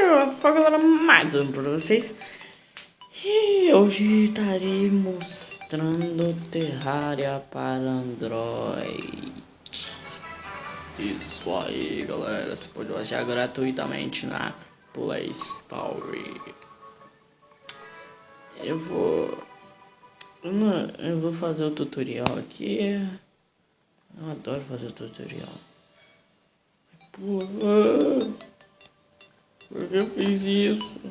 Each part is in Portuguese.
Fala galera, mais um pra vocês. E hoje estarei mostrando Terraria para Android. Isso aí galera, você pode baixar gratuitamente na Play Store. Eu vou fazer o tutorial aqui. Eu adoro fazer o tutorial. Por que eu fiz isso?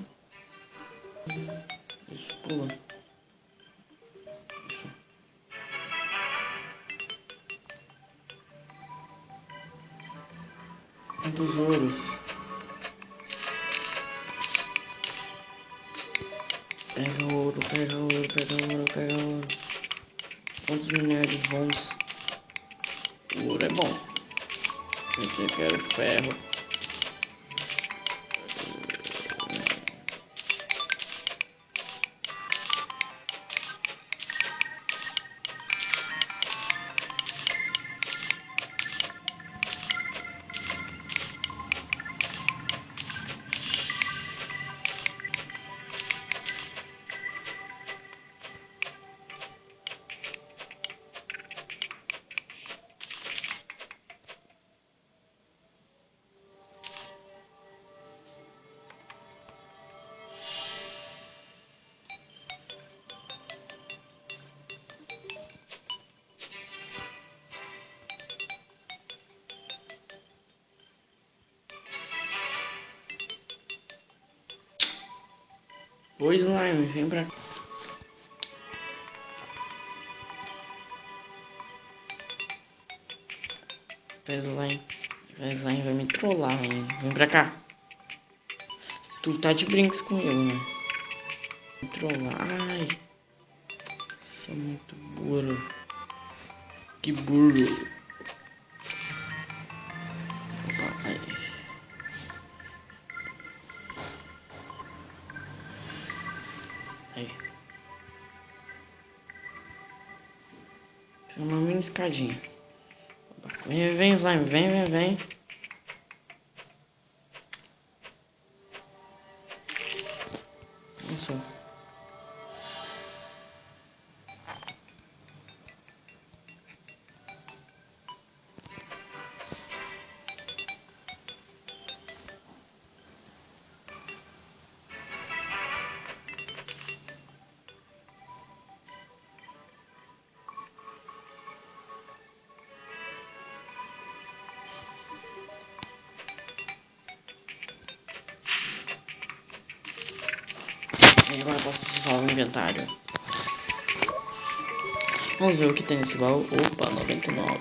Isso, pula. Isso. É dos ouros. Pega ouro, pega ouro, pega ouro, pega ouro. Quantos minérios bons? O ouro é bom. Eu quero ferro. Oi slime, vem pra cá. Slime vai me trollar, hein? Vem pra cá. Tu tá de brincos comigo, né? Me trollar. Ai. Isso é muito burro. Que burro. Ai. Aí. Uma mini escadinha. Vem, slime, vem. Isso. Agora eu posso usar o inventário. Vamos ver o que tem nesse baú. Opa, 99.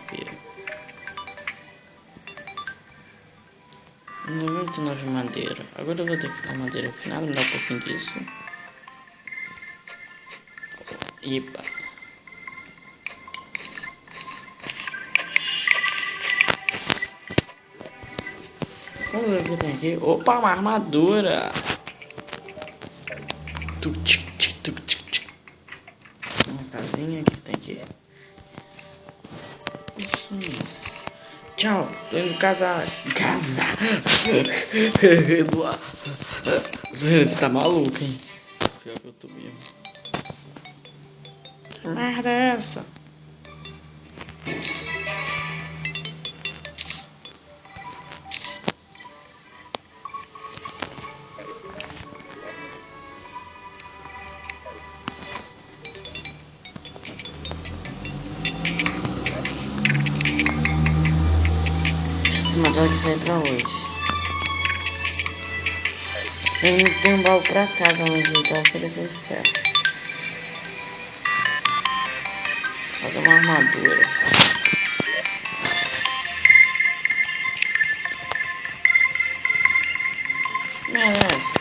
99 madeira. Agora eu vou ter que ficar madeira afinada. Me dá um pouquinho disso. Epa. Vamos ver o que tem aqui. Opa, uma armadura. Uma casinha que tem aqui. Tchau, tô indo casar. Você tá maluco, hein? Pior que eu tô mesmo. Que merda é essa? Esse material que sai pra hoje. Eu não tenho um baú pra casa, mas ele tá oferecendo ferro. Vou fazer uma armadura. Merece.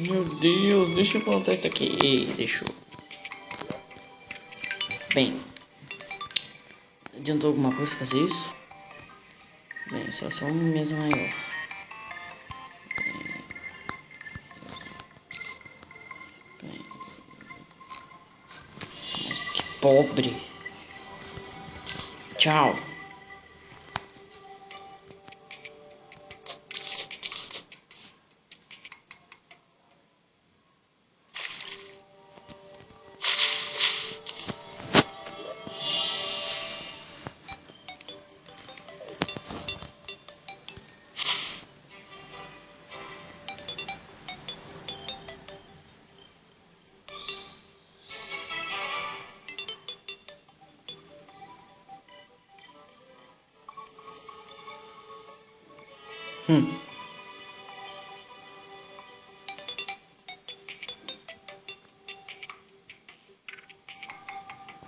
Meu Deus, deixa eu plantar isso aqui. Ei, deixou. Bem, adiantou alguma coisa fazer isso? Bem, só uma mesa maior. Bem, que pobre. Tchau.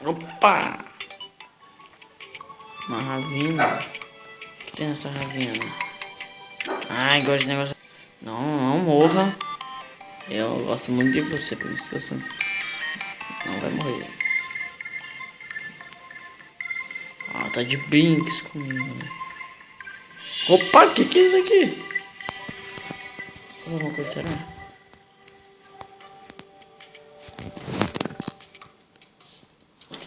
Opa! Uma ravina. O que tem nessa ravina? Ai, agora esse negócio. Não, não morra. Eu gosto muito de você, por isso que você não vai morrer. Ah, tá de brinks comigo, né? Opa, que é isso aqui? Alguma coisa, será?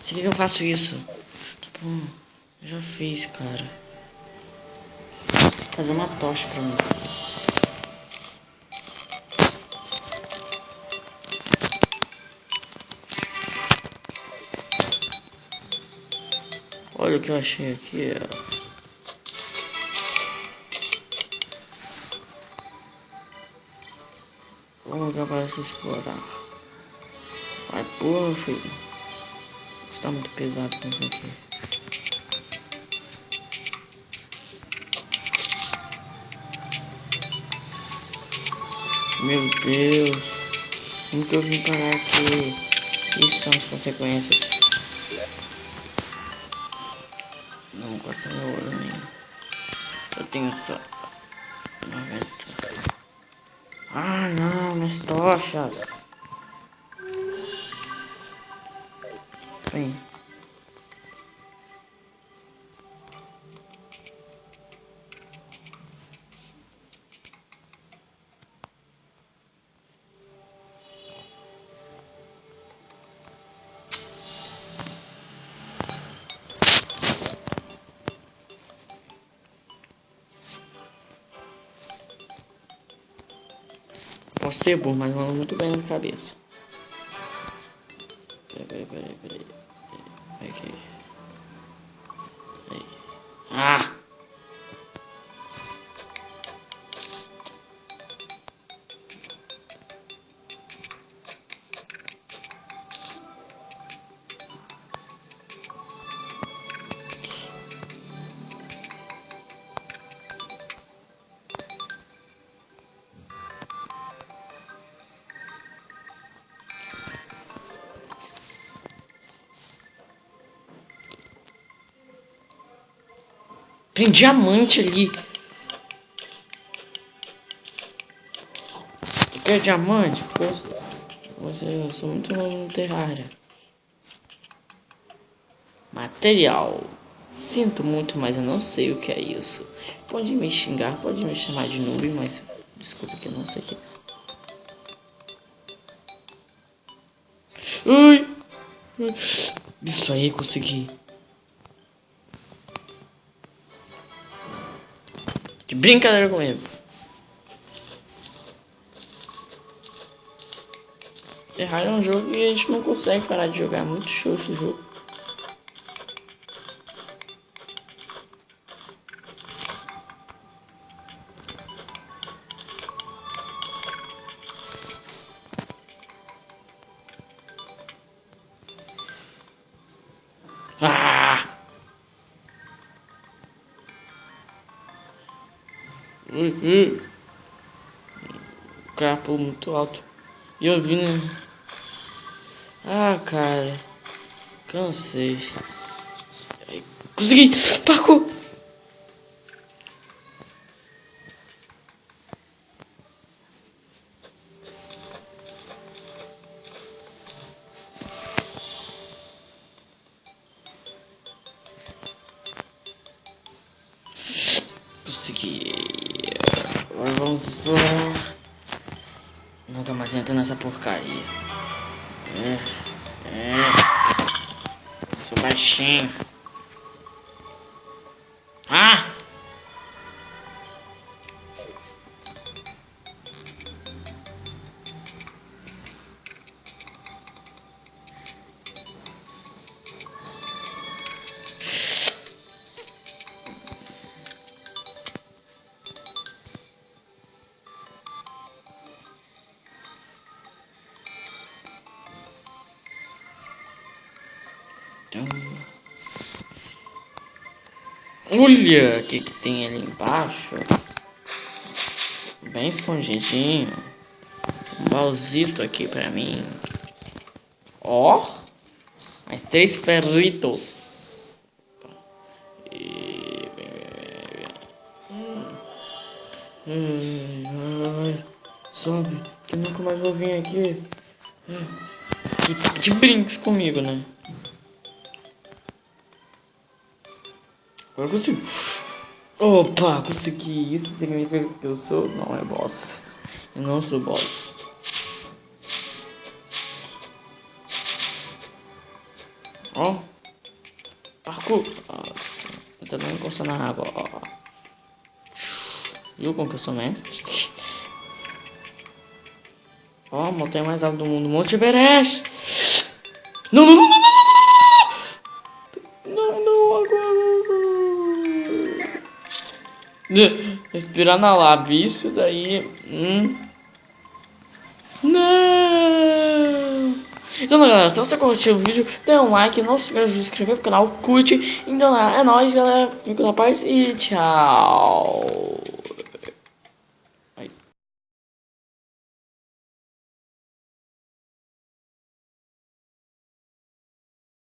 Se que eu faço isso? Tá bom, já fiz, cara. Vou fazer uma tocha pra mim. Olha o que eu achei aqui, ó. Vamos jogar para se explorar. Vai, porra, filho. Está muito pesado com isso aqui. Meu Deus. Como que eu vim parar aqui? Isso são as consequências. Não vou gastar meu ouro ainda. Eu tenho só 90. Ah, não, minhas tochas. Vem. Posso ser burro, mas mando muito bem na cabeça. Peraí. Aqui. Aí. Ah! Tem diamante ali. Tu quer diamante? Eu sou muito no Terraria. Material. Sinto muito, mas eu não sei o que é isso. Pode me xingar, pode me chamar de noob, mas desculpa que eu não sei o que é isso. Ai! Isso aí, consegui. De brincadeira comigo. Terraria é um jogo que a gente não consegue parar de jogar. É muito show esse jogo. Ah! O cara pulou muito alto. E eu vi, né? Ah, cara. Cansei. Consegui! Parkour! Consegui. Agora vamos explorar. Nunca mais entro nessa porcaria. Sou baixinho. Ah! Olha o que tem ali embaixo. Bem escondidinho. Um baúzito aqui pra mim. Ó. Mais 3 ferritos. E... Sobe. Que nunca mais vou vir aqui. De brinques comigo, né? Agora eu consigo. Opa, consegui. Isso significa que eu sou? Não é boss. Eu não sou boss. Ó. Parkour. Nossa. Tentando encostar na água. Ó. Viu como que eu sou mestre? Ó, a montanha mais alta do mundo. Monte Everest. Não, não, não, não, não, não, não, agora. Respirar na lava, isso daí. Não. Então galera, se você curtiu o vídeo, dê um like, não se esqueça de se inscrever no canal, curte. Então é nóis galera, fico na paz e tchau.